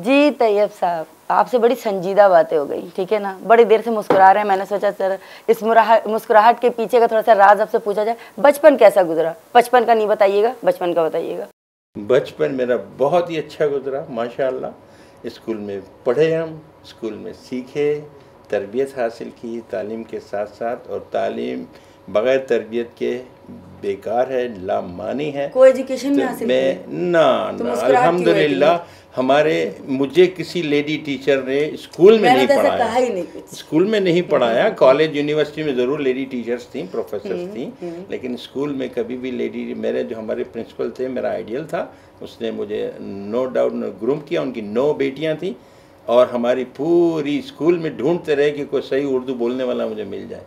जी तैयब साहब, आपसे बड़ी संजीदा बातें हो गई, ठीक है ना। बड़ी देर से मुस्कुरा रहे हैं, मैंने सोचा सर इस मुस्कुराहट के पीछे का थोड़ा सा राज आपसे पूछा जाए। बचपन कैसा गुजरा? बचपन का नहीं बताइएगा, बचपन का बताइएगा। बचपन मेरा बहुत ही अच्छा गुजरा माशाअल्लाह। स्कूल में पढ़े, हम स्कूल में सीखे, तरबियत हासिल की तालीम के साथ साथ, और तालीम बग़ैर तरबियत के बेकार है, लामानी है। कोई एजुकेशन नहीं हासिल मैं ना अल्हम्दुलिल्लाह हमारे मुझे किसी लेडी टीचर ने स्कूल में नहीं पढ़ाया, स्कूल में नहीं पढ़ाया। कॉलेज यूनिवर्सिटी में ज़रूर लेडी टीचर्स थी, प्रोफेसर्स थी, लेकिन स्कूल में कभी भी लेडी, मेरे जो हमारे प्रिंसिपल थे, मेरा आइडियल था, उसने मुझे नो डाउट ग्रूम किया। उनकी 9 बेटियां थी और हमारी पूरी स्कूल में ढूंढते रहे कि कोई सही उर्दू बोलने वाला मुझे मिल जाए,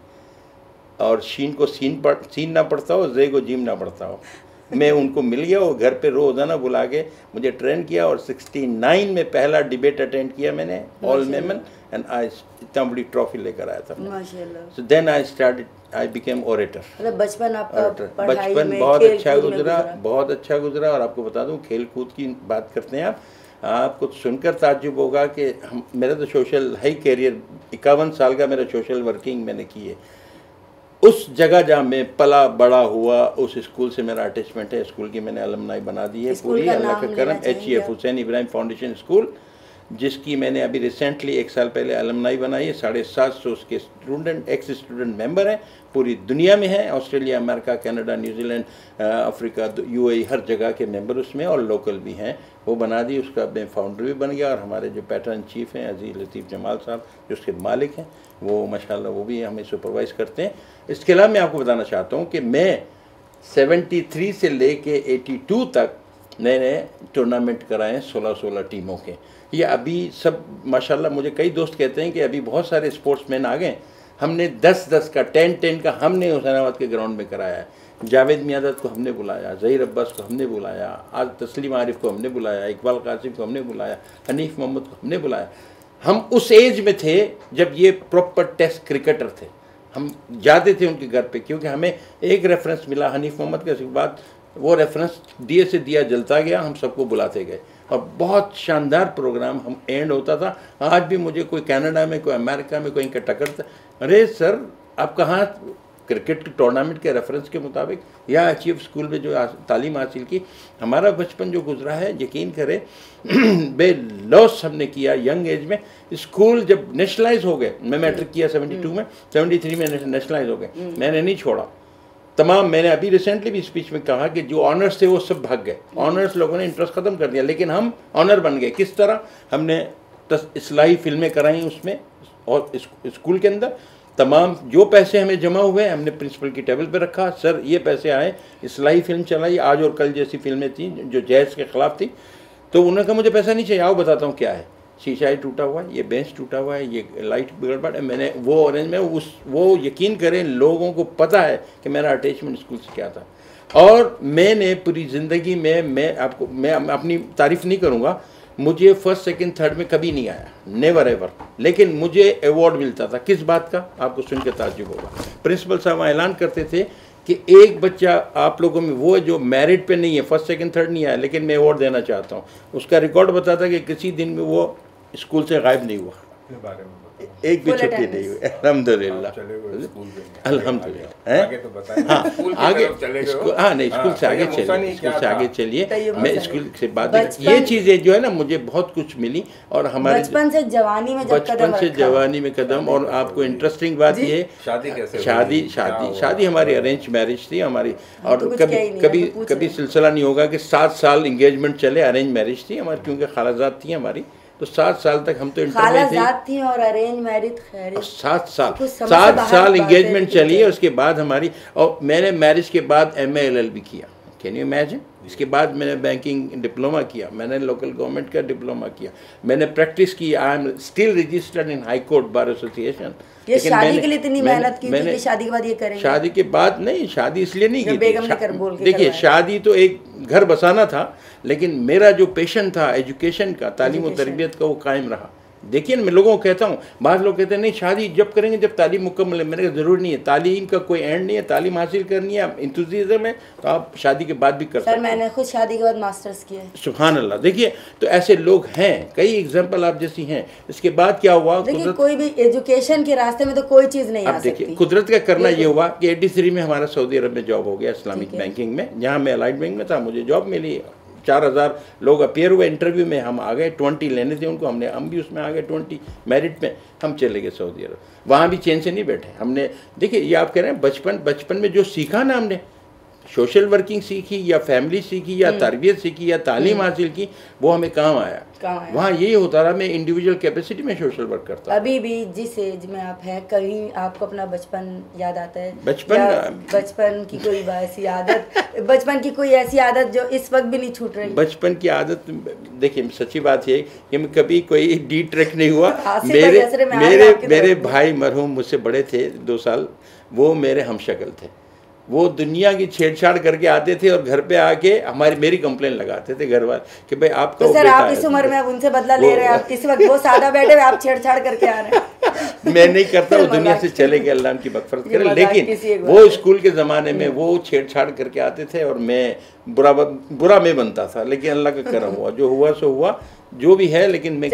और शीन को सीन ना पड़ता हो, जे को जीम ना पड़ता हो। मैं उनको मिल गया, वो घर पे रोज़ाना बुला के मुझे ट्रेन किया, और 69 में पहला डिबेट अटेंड किया मैंने, ऑल मेमन, एंड आई इतना बड़ी ट्रॉफी लेकर आया था माशाल्लाह। So then I became orator. मतलब बचपन आपका बचपन बहुत अच्छा गुजरा, बहुत अच्छा गुजरा। और आपको बता दूं, खेल कूद की बात करते हैं आपको सुनकर ताज्जुब होगा कि मेरा तो सोशल हाई कैरियर 51 साल का मेरा सोशल वर्किंग मैंने की है। उस जगह जहाँ मैं पला बड़ा हुआ, उस स्कूल से मेरा अटैचमेंट है। स्कूल की मैंने अलमनाई बना दी है पूरी, अल्लाह का करम। HEF Hussain Ibrahim foundation school, जिसकी मैंने अभी रिसेंटली 1 साल पहले अलमनाई बनाई है। 750 उसके स्टूडेंट, एक्स स्टूडेंट मेंबर हैं, पूरी दुनिया में हैं, Australia, America, Canada, New Zealand, Africa, UAE, हर जगह के मेंबर उसमें, और लोकल भी हैं। वो बना दी, उसका मैं फाउंडर भी बन गया। और हमारे जो पैटर्न चीफ हैं अजीज़ लतीफ़ जमाल साहब, जो उसके मालिक हैं, वो माशाल्लाह वो भी हमें सुपरवाइज़ करते हैं। इसके अलावा मैं आपको बताना चाहता हूँ कि मैं 73 से लेके 82 तक नए नए टूर्नामेंट कराए हैं, 16-16 टीमों के। ये अभी सब माशाल्लाह, मुझे कई दोस्त कहते हैं कि अभी बहुत सारे स्पोर्ट्समैन आ गए। हमने 10-10 का, 10-10 का हमने हुसैनाबाद के ग्राउंड में कराया है। जावेद मियादत को हमने बुलाया, ज़हीर अब्बास को हमने बुलाया, आज तस्लीम आरिफ को हमने बुलाया, इकबाल कासिम को हमने बुलाया, हनीफ मोहम्मद को हमने बुलाया। हम उस एज में थे जब ये प्रॉपर टेस्ट क्रिकेटर थे। हम जाते थे उनके घर पे, क्योंकि हमें एक रेफरेंस मिला हनीफ मोहम्मद के बाद, वो रेफरेंस दिए से दिया जलता गया, हम सबको बुलाते गए, और बहुत शानदार प्रोग्राम हम एंड होता था। आज भी मुझे कोई कनाडा में, कोई अमेरिका में, कोई टकरता, अरे सर आप कहाँ क्रिकेट टूर्नामेंट के रेफरेंस के मुताबिक, या अचीव स्कूल में जो तालीम हासिल की। हमारा बचपन जो गुजरा है, यकीन करें बेलौस हमने किया यंग एज में। स्कूल जब नेशनलाइज हो गए, मैं मैट्रिक किया 72 में, 73 में नेशनलाइज हो गए, मैंने नहीं छोड़ा तमाम। मैंने अभी रिसेंटली भी स्पीच में कहा कि जो ऑनर्स थे वो सब भाग गए, ऑनर्स लोगों ने इंटरेस्ट ख़त्म कर दिया, लेकिन हम ऑनर बन गए। किस तरह? हमने इस्लाही फिल्में कराई उसमें, और स्कूल के अंदर तमाम जो पैसे हमें जमा हुए हमने प्रिंसिपल की टेबल पे रखा, सर ये पैसे आए, इस्लाही फिल्म चलाई, आज और कल जैसी फिल्में थी जो जैज़ के ख़िलाफ़ थी। तो उन्होंने कहा मुझे पैसा नहीं चाहिए, आओ बताता हूँ क्या है। शीशा ही टूटा हुआ है, ये बेंच टूटा हुआ है, ये लाइट गड़बड़ है। मैंने वो अरेंज में वो यकीन करें, लोगों को पता है कि मेरा अटैचमेंट स्कूल से क्या था। और मैंने पूरी ज़िंदगी में, मैं अपनी तारीफ़ नहीं करूँगा, मुझे फर्स्ट सेकंड थर्ड में कभी नहीं आया, नेवर एवर, लेकिन मुझे अवार्ड मिलता था। किस बात का? आपको सुन के ताज्जुब होगा। प्रिंसिपल साहब ऐलान करते थे कि एक बच्चा आप लोगों में वो जो मेरिट पे नहीं है, फर्स्ट सेकंड थर्ड नहीं आया, लेकिन मैं अवार्ड देना चाहता हूँ। उसका रिकॉर्ड बताता कि किसी दिन में वो स्कूल से गायब नहीं हुआ, एक भी छुट्टी नहीं हुई, अल्हम्दुलिल्लाह अल्हम्दुलिल्लाह। आगे हाँ नहीं, स्कूल से आगे चलिए, स्कूल से आगे चलिए। मैं स्कूल से बात, ये चीज़ें जो है ना, मुझे बहुत कुछ मिली। और हमारे बचपन से जवानी में, बचपन से जवानी में कदम। और आपको इंटरेस्टिंग बात ये, शादी हमारी अरेंज मैरिज थी हमारी। और कभी सिलसिला नहीं होगा कि 7 साल इंगेजमेंट चले, अरेंज मैरिज थी हमारी, क्योंकि खालाजाद थी हमारी। तो 7 साल तक हम तो इंटर में थी और अरेंज मैरिज, 7 साल इंगेजमेंट चली है। उसके बाद हमारी, और मैंने मैरिज के बाद MA LLB किया, कैन यू इमेजिन। इसके बाद मैंने बैंकिंग डिप्लोमा किया, मैंने लोकल गवर्नमेंट का डिप्लोमा किया, मैंने प्रैक्टिस की। I am still registered in high court bar association. ये शादी के लिए इतनी मेहनत की थी कि शादी के बाद ये करेंगे? शादी के बाद नहीं, शादी इसलिए नहीं की थी। देखिए, शादी तो एक घर बसाना था, लेकिन मेरा जो पैशन था एजुकेशन का, तालीम और तरबियत का, वो कायम रहा। देखिए मैं लोगों को कहता हूँ, बाद लोग कहते हैं नहीं शादी जब करेंगे जब तालीम मुकम्मल है। मैंने कहा ज़रूरी नहीं है, तालीम का कोई एंड नहीं है, तालीम हासिल करनी है, आप इंतुजिज्म है तो आप शादी के बाद भी कर सकते हैं। सर मैंने खुद शादी के बाद मास्टर्स किया है। सुभान अल्लाह। देखिए तो ऐसे लोग हैं, कई एग्जाम्पल आप जैसी हैं। इसके बाद क्या हुआ, देखिए कोई भी एजुकेशन के रास्ते में तो कोई चीज़ नहीं आ सकती। देखिए कुदरत का करना ये हुआ कि 83 में हमारा सऊदी अरब में जॉब हो गया, इस्लामिक बैंकिंग में, जहाँ मैं अलाइड बैंक में था, मुझे जॉब मिली। 4000 लोग अपेयर हुए इंटरव्यू में, हम आ गए, 20 लेने थे उनको, हम भी उसमें आ गए 20 मेरिट में, हम चले गए सऊदी अरब। वहाँ भी चैन से नहीं बैठे हमने। देखिए ये आप कह रहे हैं बचपन में जो सीखा ना हमने, सोशल वर्किंग सीखी या फैमिली सीखी या तरबियत सीखी या तालीम हासिल की, वो हमें काम आया। वहाँ यही होता रहा, मैं इंडिविजुअल कैपेसिटी में सोशल वर्क करता। अभी भी जिस एज में आप हैं, कहीं आपको अपना बचपन याद आता है? बचपन की कोई ऐसी आदत, बचपन की कोई ऐसी आदत जो इस वक्त भी नहीं छूट रही? बचपन की आदत, देखिए सच्ची बात ये कि मैं कभी कोई डी ट्रैक नहीं हुआ। मेरे भाई मरहूम मुझसे बड़े थे 2 साल, वो मेरे हमशक्ल थे। वो दुनिया की छेड़छाड़ करके आते थे और घर पे आके मेरी कंप्लेन लगाते थे घर वाले कि भाई आपका तो सर आप इस उम्र में अब उनसे बदला ले रहे हैं, आप इस वक्त वो सादा बैठे हुए, आप छेड़छाड़ करके आ रहे हैं। मैं नहीं करता, वो दुनिया से चले गए, अल्लाह उनकी मग़फ़िरत करे। लेकिन वो स्कूल के ज़माने में वो छेड़छाड़ करके आते थे और मैं बुरा मैं बनता था। लेकिन अल्लाह का करम हुआ, जो हुआ सो हुआ, जो भी है। लेकिन मैं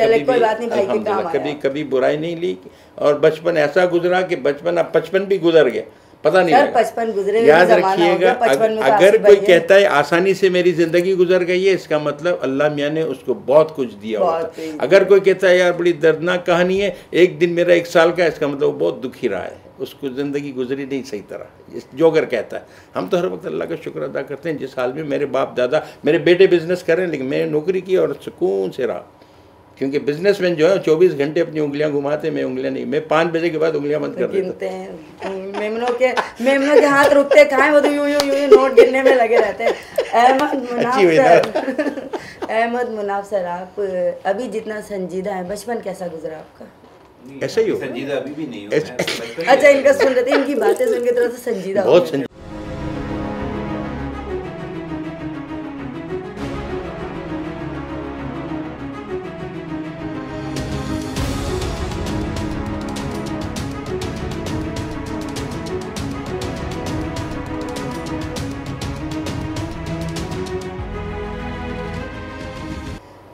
कभी बुराई नहीं ली। और बचपन ऐसा गुजरा कि बचपन भी गुजर गया, पता नहीं लगा। 55 गुजरे, याद रखिएगा, अगर कोई कहता है आसानी से मेरी ज़िंदगी गुजर गई है, इसका मतलब अल्लाह मियाँ ने उसको बहुत कुछ दिया होता है। अगर कोई कहता है यार बड़ी दर्दनाक कहानी है, एक दिन मेरा 1 साल का, इसका मतलब वो बहुत दुखी रहा है, उसको ज़िंदगी गुजरी नहीं सही तरह। जो अगर कहता है, हम तो हर वक्त अल्लाह का शुक्र अदा करते हैं जिस हाल में मेरे बाप दादा, मेरे बेटे बिजनेस कर रहे हैं, लेकिन मैंने नौकरी की और सुकून से रहा। क्योंकि बिजनेसमैन जो है 24 घंटे अपनी उंगलियां घुमाते, मैं उंगलियां नहीं, मैं 5 बजे के बाद उंगलियां बंद कर देता हूं। मेमनों के हाथ रुकते कहाँ, वो तो यूं नोट गिनने में लगे रहते हैं। अहमद मुनाफ सर, आप अभी जितना संजीदा है, बचपन कैसा गुजरा आपका? ऐसा ही हो, संजीदा अभी भी नहीं हो। अच्छा, इनका सुन रहे थे, इनकी बातें सुन के थोड़ा सा संजीदा बहुत।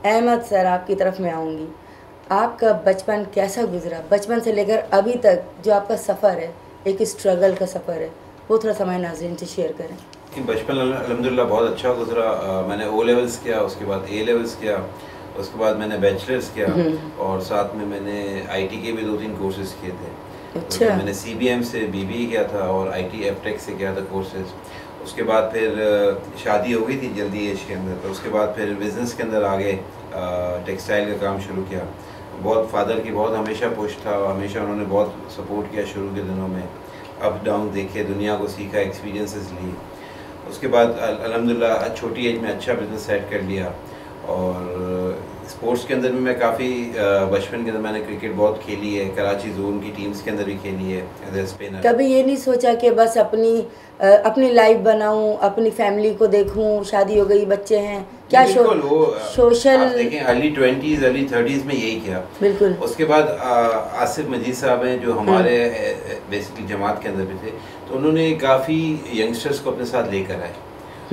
अहमद सर, आपकी तरफ मैं आऊँगी। आपका बचपन कैसा गुजरा? बचपन से लेकर अभी तक जो आपका सफ़र है, एक स्ट्रगल का सफ़र है, वो थोड़ा सा हमारे नाज़रीन से शेयर करें। बचपन अल्हम्दुलिल्लाह बहुत अच्छा गुजरा। मैंने O लेवल्स किया, उसके बाद A लेवल्स किया, उसके बाद मैंने बैचलर्स किया, और साथ में मैंने IT के भी 2-3 कोर्सेज़ किए थे। अच्छा। तो मैंने CBM से BBA किया था और IT FTech से किया था कोर्सेज़। उसके बाद फिर शादी हो गई थी जल्दी एज के अंदर, तो उसके बाद फिर बिज़नेस के अंदर आ गए, टेक्सटाइल का काम शुरू किया। बहुत फादर की बहुत हमेशा पुश था, हमेशा उन्होंने बहुत सपोर्ट किया शुरू के दिनों में, अप डाउन देखे, दुनिया को सीखा, एक्सपीरियंसेस लिए। उसके बाद अल्हम्दुलिल्लाह छोटी एज में अच्छा बिज़नेस सेट कर लिया। और स्पोर्ट्स के अंदर भी मैं काफ़ी बचपन के अंदर मैंने क्रिकेट बहुत खेली है, कराची जोन की टीम्स के अंदर भी खेली है एज ए स्पिनर। कभी ये नहीं सोचा कि बस अपनी लाइफ बनाऊं, अपनी फैमिली को देखूं, शादी हो गई, बच्चे हैं, क्या सोशल? देखें अर्ली 20s अर्ली 30s में यही किया बिल्कुल। उसके बाद आसिफ मजीद साहब हैं जो हमारे बेसिकली जमात के अंदर भी थे, तो उन्होंने काफ़ी यंगस्टर्स को अपने साथ लेकर आए।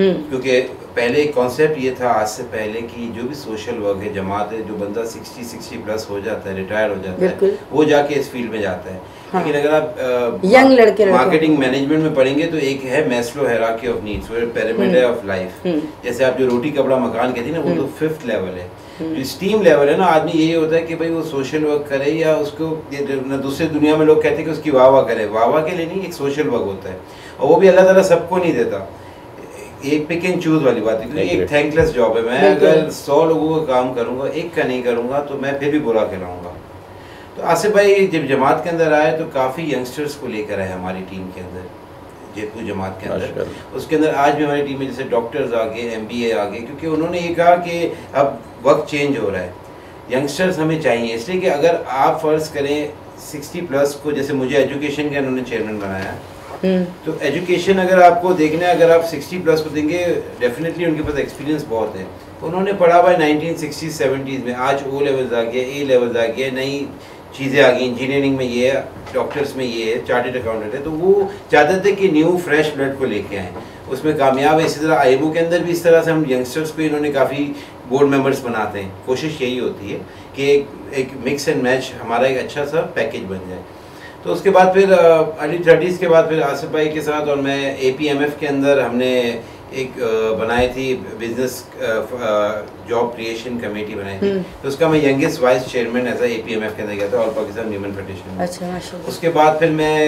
क्योंकि पहले एक कॉन्सेप्ट ये था आज से पहले कि जो भी सोशल वर्क है, जमात है, जो बंदा 60 प्लस हो जाता है, रिटायर हो जाता है, वो जाके इस फील्ड में जाता है। हाँ। लेकिन अगर आप यंग लड़के मार्केटिंग मैनेजमेंट में पढ़ेंगे तो एक है Maslow hierarchy of needs, pyramid of life. जैसे आप जो रोटी कपड़ा मकान कहती है ना, वो तो 5th लेवल है। जो स्टीम लेवल है ना, आदमी यही होता है कि भाई वो सोशल वर्क करे, या उसको दूसरे दुनिया में लोग कहते हैं कि उसकी वाह करे, वाह के लिए नहीं, एक सोशल वर्क होता है, और वो भी अल्लाह ताला सबको नहीं देता। एक पिक एंड चूज वाली बात है, क्योंकि एक थैंकलेस जॉब है। मैं अगर 100 लोगों का काम करूंगा, एक का नहीं करूंगा, तो मैं फिर भी बुरा कहलाऊंगा। तो आसिफ भाई जब जमात के अंदर आए तो काफ़ी यंगस्टर्स को लेकर आए हमारी टीम के अंदर, जयपुर जमात के अंदर। उसके अंदर आज भी हमारी टीम में जैसे डॉक्टर्स आ गए, MBA आ गए, क्योंकि उन्होंने ये कहा कि अब वक्त चेंज हो रहा है, यंगस्टर्स हमें चाहिए। इसलिए कि अगर आप फ़र्ज़ करें 60 प्लस को, जैसे मुझे एजुकेशन का उन्होंने चेयरमैन बनाया, तो एजुकेशन अगर आपको देखना है, अगर आप 60+ को देंगे, डेफिनेटली उनके पास एक्सपीरियंस बहुत है। उन्होंने पढ़ा हुआ 1960s 70s में, आज O लेवल्स आ गया, A लेवल्स आ गया, नई चीज़ें आ गई, इंजीनियरिंग में ये है, डॉक्टर्स में ये है, चार्टर्ड अकाउंटेंट है, तो वो चाहते थे कि न्यू फ्रेश ब्लड को लेके आएँ, उसमें कामयाब है। इसी तरह IMO के अंदर भी इस तरह से हम यंगस्टर्स को इन्होंने काफ़ी बोर्ड मेंबर्स बनाते हैं। कोशिश यही होती है कि एक मिक्स एंड मैच हमारा एक अच्छा सा पैकेज बन जाए। तो उसके बाद फिर अर्ली 30s के बाद फिर आसिफ भाई के साथ और मैं APMF के अंदर हमने एक बनाई थी बिजनेस जॉब क्रिएशन कमेटी बनाई थी, तो उसका मैं youngest vice chairman as APMF के अंदर गया था, ऑल पाकिस्तान ह्यूमन फेडरेशन में। अच्छा, माशाल्लाह। उसके बाद फिर मैं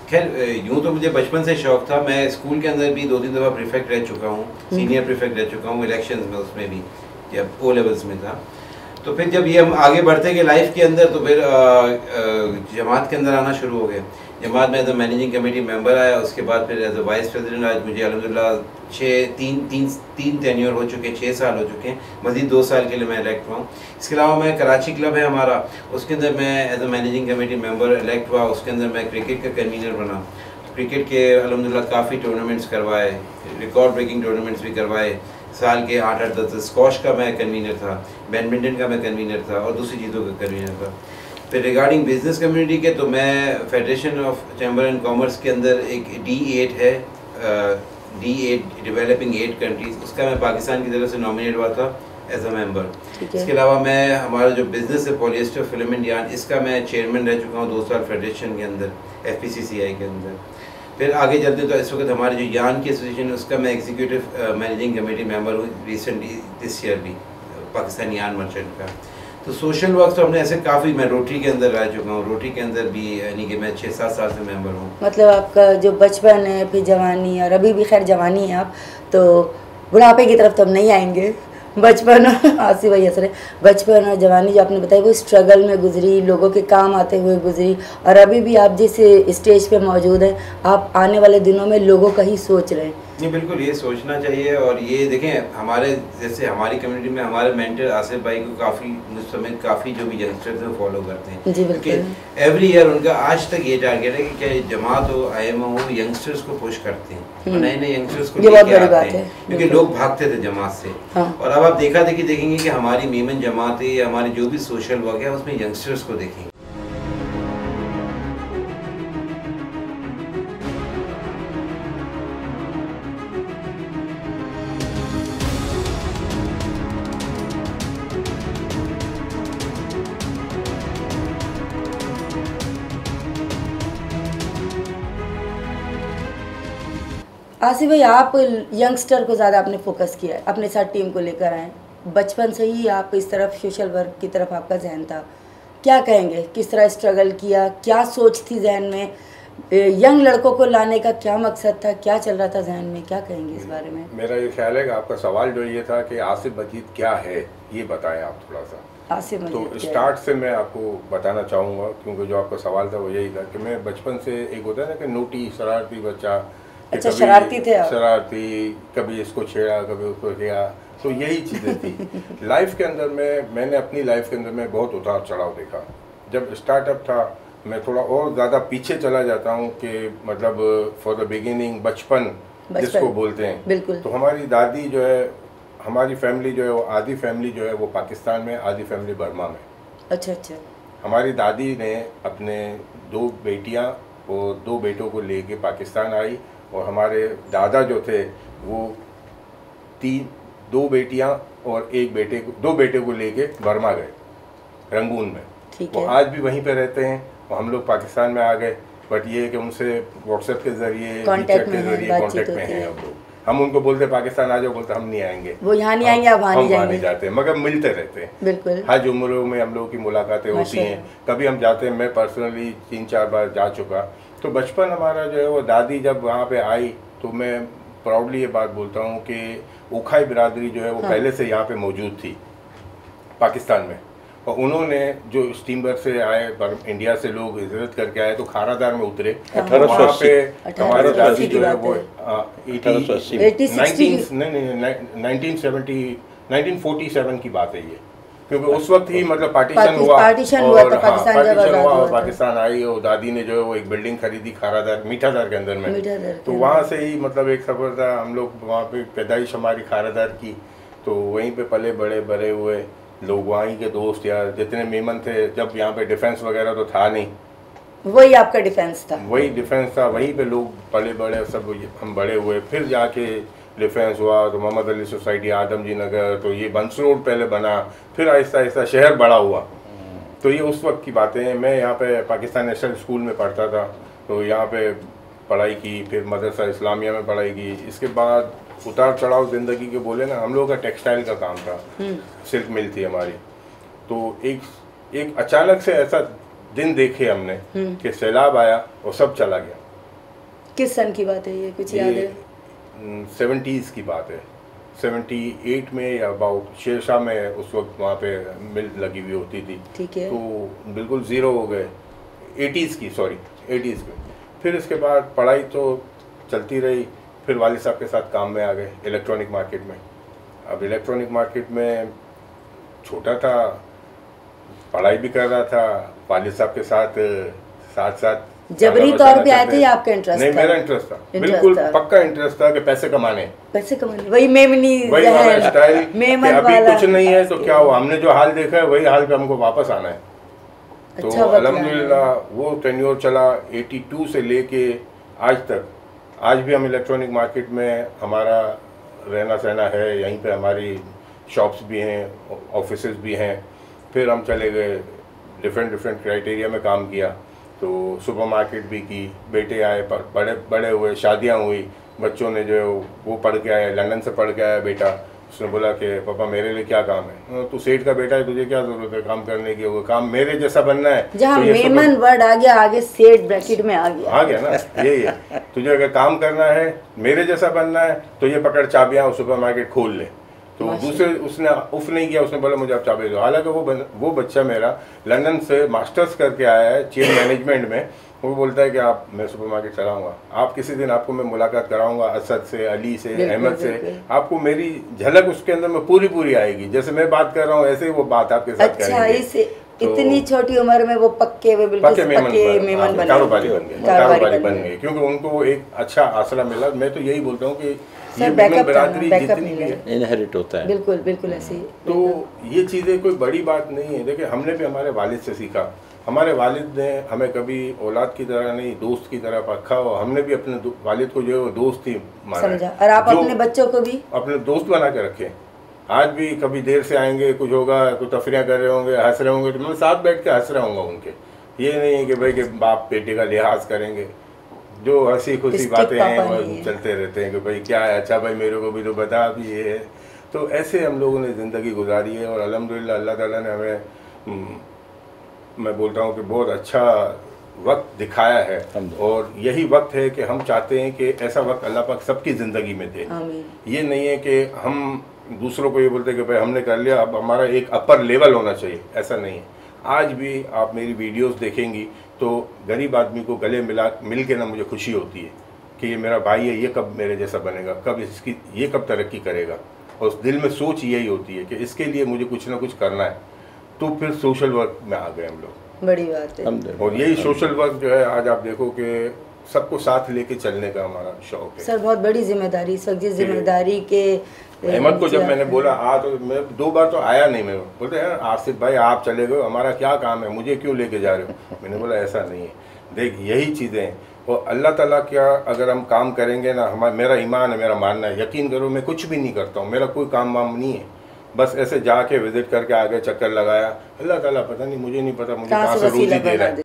खैर यूँ तो मुझे बचपन से शौक था, मैं स्कूल के अंदर भी 2-3 दफ़ा प्रीफेक्ट रह चुका हूँ, सीनियर प्रीफेक्ट रह चुका हूँ इलेक्शंस में, उसमें भी जब O लेवल्स में था। तो फिर जब ये हम आगे बढ़ते गए लाइफ के अंदर, तो फिर जमात के अंदर आना शुरू हो गए। जमात में as a managing committee member आया, उसके बाद फिर एज अ वाइस प्रेसिडेंट आज मुझे अल्हम्दुलिल्लाह 3 टेन्योर हो चुके हैं, 6 साल हो चुके हैं, मज़ीद 2 साल के लिए मैं इलेक्ट हुआ हूँ। इसके अलावा मैं कराची क्लब है हमारा, उसके अंदर मैं as a managing committee member elect हुआ, उसके अंदर मैं क्रिकेट का कन्वीनर बना। क्रिकेट के अल्हम्दुलिल्लाह काफ़ी टूर्नामेंट्स करवाए, रिकॉर्ड ब्रेकिंग टूर्नामेंट्स भी करवाए, साल के 8-10 स्कॉश का मैं कन्वीनर था, बैडमिंटन का मैं कन्वीनर था और दूसरी चीज़ों का कन्वीनर था। फिर रिगार्डिंग बिजनेस कम्युनिटी के, तो मैं federation of chamber and commerce के अंदर एक D8 है, D8 डेवलपिंग 8 कंट्रीज, उसका मैं पाकिस्तान की तरफ से नॉमिनेट हुआ था एज अ मेंबर। इसके अलावा मैं हमारा जो बिज़नेस है पॉलिएस्टर फिलामेंट यार्न, इसका मैं चेयरमैन रह चुका हूँ 2 साल फेडरेशन के अंदर, FPCCI के अंदर। फिर आगे चलते तो इस वक्त हमारे जो यान की एसोसिएशन है उसका मैं एग्जीक्यूटिव मैनेजिंग कमेटी मेंबर हूँ, रिसेंटली दिस ईयर भी पाकिस्तान यान मर्चेंट का। तो सोशल वर्क तो हमने ऐसे काफ़ी, मैं रोटरी के अंदर रह चुका हूँ, रोटरी के अंदर भी यानी कि मैं 6-7 साल से मेंबर हूँ। मतलब आपका जो बचपन है, फिर जवानी, और अभी भी खैर जवानी है आप, तो बुढ़ापे की तरफ तो हम नहीं आएंगे। बचपन आसिफ भाई हंस रहे, बचपन और जवानी जो आपने बताई वो स्ट्रगल में गुजरी, लोगों के काम आते हुए गुजरी, और अभी भी आप जिस स्टेज पे मौजूद हैं, आप आने वाले दिनों में लोगों का ही सोच रहे हैं। नहीं, बिल्कुल ये सोचना चाहिए। और ये देखें, हमारे जैसे हमारी कम्युनिटी में हमारे मेंटर आसिफ भाई को काफ़ी उस समय काफ़ी जो भी यंगस्टर्स हैं फॉलो करते हैं जी बिल्कुल। एवरी ईयर उनका आज तक ये टारगेट है कि क्या जमात हो, IMO हो, यंगस्टर्स को पुश करते हैं, नए यंगस्टर्स को लेके आते हैं, क्योंकि लोग भागते थे जमात से। और अब आप देखेंगे कि हमारी मीमन जमात है, हमारी जो भी सोशल वर्क है उसमें यंगस्टर्स को देखेंगे। आसिफ भाई, आप यंगस्टर को ज़्यादा आपने फोकस किया है, अपने साथ टीम को लेकर आए, बचपन से ही आप इस तरफ सोशल वर्क की तरफ आपका जहन था, क्या कहेंगे, किस तरह स्ट्रगल किया, क्या सोच थी जहन में, यंग लड़कों को लाने का क्या मकसद था, क्या चल रहा था जहन में, क्या कहेंगे इस बारे में? मेरा ये ख्याल है कि आपका सवाल जो ये था कि आसिफ मजीद क्या है, ये बताएं आप थोड़ा सा। आसिफ मजीद तो स्टार्ट से मैं आपको बताना चाहूँगा, क्योंकि जो आपका सवाल था वो यही था कि मैं बचपन से, एक होता है ना कि नोटी शरारती बच्चा, अच्छा शरारती थे आप? शरारती, कभी इसको छेड़ा कभी उसको किया, तो यही चीज़ें थी लाइफ के अंदर में। मैंने अपनी लाइफ के अंदर में बहुत उतार चढ़ाव देखा। जब स्टार्टअप था, मैं थोड़ा और ज़्यादा पीछे चला जाता हूँ कि मतलब फॉर द बिगिनिंग, बचपन जिसको बोलते हैं, बिल्कुल। तो हमारी दादी जो है, हमारी फैमिली जो है वो आधी फैमिली जो है वो पाकिस्तान में, आधी फैमिली बर्मा में। अच्छा अच्छा। हमारी दादी ने अपने 2 बेटियाँ और 2 बेटों को लेके पाकिस्तान आई, और हमारे दादा जो थे वो 2 बेटियां और 1 बेटे को, 2 बेटे को लेके बर्मा गए, रंगून में। वो आज भी वहीं पे रहते हैं, और हम लोग पाकिस्तान में आ गए, बट ये है कि उनसे व्हाट्सएप के जरिए, कांटेक्ट के जरिए कांटेक्ट में हैं हम लोग। हम उनको बोलते पाकिस्तान आ जाओ, बोलते हम नहीं आएंगे, वो यहाँ नहीं आएंगे, आप वहाँ नहीं जाते, मगर मिलते रहते हैं। बिल्कुल। हज उम्रों में हम लोगों की मुलाकातें होती हैं, कभी हम जाते हैं, मैं पर्सनली 3-4 बार जा चुका। तो बचपन हमारा जो है वो, दादी जब वहाँ पे आई तो मैं प्राउडली ये बात बोलता हूँ कि उखाई बिरादरी जो है वो पहले से यहाँ पे मौजूद थी पाकिस्तान में, और उन्होंने जो स्टीमर से आए, इंडिया से लोग हिजरत करके आए, तो खारादार में उतरे। 1880 हमारी दादी जो है वो 1880 1947 की बात है ये। क्योंकि उस वक्त ही मतलब पार्टीशन हुआ था, पाकिस्तान जब आज़ाद हुआ हुआ और था। पाकिस्तान आई और दादी ने जो है वो एक बिल्डिंग खरीदी खारादार मीठादार के अंदर में, मीठादार तो के वहाँ से ही मतलब एक सफ़र था। हम लोग वहाँ पे पैदाइश हमारी खारादार की, तो वहीं पे पले बड़े हुए लोग, वहीं के दोस्त यार जितने मेमन थे। जब यहाँ पे डिफेंस वगैरह तो था नहीं, वही आपका डिफेंस था। वही डिफेंस था, वहीं पे लोग पले बड़े सब हम बड़े हुए। फिर जाके डिफेंस हुआ तो मोहम्मद अली सोसाइटी, आदम जी नगर, तो ये बंस रोड पहले बना, फिर आहिस्ता आहिस्ता शहर बड़ा हुआ। तो ये उस वक्त की बातें हैं। मैं यहाँ पे पाकिस्तान नेशनल स्कूल में पढ़ता था, तो यहाँ पे पढ़ाई की, फिर मदरसा इस्लामिया में पढ़ाई की। इसके बाद उतार चढ़ाव ज़िंदगी के बोले ना, हम लोगों का टेक्सटाइल का काम था, सिल्क मिल थी हमारी। तो एक अचानक से ऐसा दिन देखे हमने कि सैलाब आया और सब चला गया। किस सन की बात है ये, कुछ याद है? 70s की बात है, 78 में या अबाउट शेरशाह में उस वक्त वहाँ पे मिल लगी हुई होती थी। ठीक है। तो बिल्कुल ज़ीरो हो गए 80s की में। फिर इसके बाद पढ़ाई तो चलती रही, फिर वालिद साहब के साथ काम में आ गए इलेक्ट्रॉनिक मार्केट में। अब इलेक्ट्रॉनिक मार्केट में छोटा था, पढ़ाई भी कर रहा था, वालिद साहब के साथ जबरी तौर पे आए थे या आपका इंटरेस्ट नहीं, था? मेरा इंटरेस्ट था, बिल्कुल पक्का इंटरेस्ट था कि पैसे कमाने, वही मेमनी, वही वाला स्टाइल कि अभी वाला। कुछ नहीं है तो क्या हुआ, हमने जो हाल देखा है वही हाल पे हमको वापस आना है। तो अच्छा, अल्हम्दुलिल्लाह वो टेन्योर चला 82 से लेके आज तक। आज भी हम इलेक्ट्रॉनिक मार्केट में हमारा रहना सहना है, यहीं पे हमारी शॉप्स भी हैं, ऑफिसेज भी हैं। फिर हम चले गए डिफरेंट क्राइटेरिया में काम किया, तो सुपर मार्केट भी की, बेटे आए, बड़े हुए, शादियां हुई, बच्चों ने जो है वो पढ़ के आए, लंदन से पढ़ के आया बेटा। उसने बोला कि पापा मेरे लिए क्या काम है, तू सेठ का बेटा है, तुझे क्या ज़रूरत है काम करने की, वो काम मेरे जैसा बनना है। जहाँ तो मेमन वर्ड आ गया, आगे सेठ ब्रैकेट में आ गया ना, यही है। तुझे अगर काम करना है, मेरे जैसा बनना है, तो ये पकड़ चाबियाँ, सुपर मार्केट खोल ले। तो दूसरे उसने उफ नहीं किया, उसने बोला मुझे आप चाबी दो। हालांकि वो बच्चा मेरा लंदन से मास्टर्स करके आया है चेन मैनेजमेंट में। वो बोलता है कि मैं सुपर मार्केट चलाऊंगा, आप किसी दिन आपको मैं मुलाकात कराऊंगा असद से, अली से, अहमद से, आपको मेरी झलक उसके अंदर में पूरी आएगी। जैसे मैं बात कर रहा हूँ ऐसे ही वो बात आपके साथ करेंगे। तो इतनी छोटी उम्र में वो पक्के मेमन कारोबारी बन गए, क्योंकि उनको एक अच्छा आसरा मिला। मैं तो यही बोलता हूँ कि ये मेमन बिरादरी जितनी भी है इनहेरिट होता है। बिल्कुल ऐसे ही। तो ये चीज़ें कोई बड़ी बात नहीं है। देखिए हमने भी हमारे वालिद से सीखा, हमारे वालिद ने हमें कभी औलाद की तरह नहीं, दोस्त की तरह रखा, और हमने भी अपने वालिद को जो है वो दोस्त ही माना, समझा। और आप अपने बच्चों को भी अपने दोस्त बना के रखे। आज भी कभी देर से आएंगे, कुछ होगा, कुछ तफरियाँ कर रहे होंगे, हंस रहे होंगे, तो मैं साथ बैठ के हंस रहा हूँगा उनके। ये नहीं है कि भाई के बाप बेटे का लिहाज करेंगे। जो हंसी खुशी बातें हैं वो चलते रहते हैं कि भाई क्या है, अच्छा भाई मेरे को भी तो बता, भी ये है। तो ऐसे हम लोगों ने ज़िंदगी गुजारी है, और अल्हम्दुलिल्लाह अल्लाह ताला ने हमें, मैं बोलता हूँ कि बहुत अच्छा वक्त दिखाया है। और यही वक्त है कि हम चाहते हैं कि ऐसा वक्त अल्लाह पाक सबकी ज़िंदगी में दे। ये नहीं है कि हम दूसरों को ये बोलते हैं कि भाई हमने कर लिया, अब हमारा एक अपर लेवल होना चाहिए, ऐसा नहीं है। आज भी आप मेरी वीडियोस देखेंगी तो गरीब आदमी को गले मिल के ना मुझे खुशी होती है कि ये मेरा भाई है, ये कब मेरे जैसा बनेगा, कब इसकी ये कब तरक्की करेगा। और उस दिल में सोच यही होती है कि इसके लिए मुझे कुछ ना कुछ करना है। तो फिर सोशल वर्क में आ गए हम लोग, बड़ी बात है। और यही सोशल वर्क जो है आज आप देखो कि सबको साथ लेके चलने का हमारा शौक है। सर बहुत बड़ी जिम्मेदारी, इस वक्त जिस जिम्मेदारी के अहमद को जब मैंने बोला तो मैं 2 बार तो आया नहीं, मैं बोलते हैं आसिफ भाई आप चले गए, हमारा क्या काम है, मुझे क्यों लेके जा रहे हो। मैंने बोला ऐसा नहीं है, देख यही चीज़ें हैं, और अल्लाह ताला क्या अगर हम काम करेंगे ना, मेरा ईमान है, मेरा मानना है, यकीन करो मैं कुछ भी नहीं करता हूँ, मेरा कोई काम वाम नहीं है, बस ऐसे जाके विजिट करके आ गए, चक्कर लगाया, अल्लाह ताला पता नहीं, मुझे नहीं पता मुझे कहाँ से रोज़ी दे रहा है।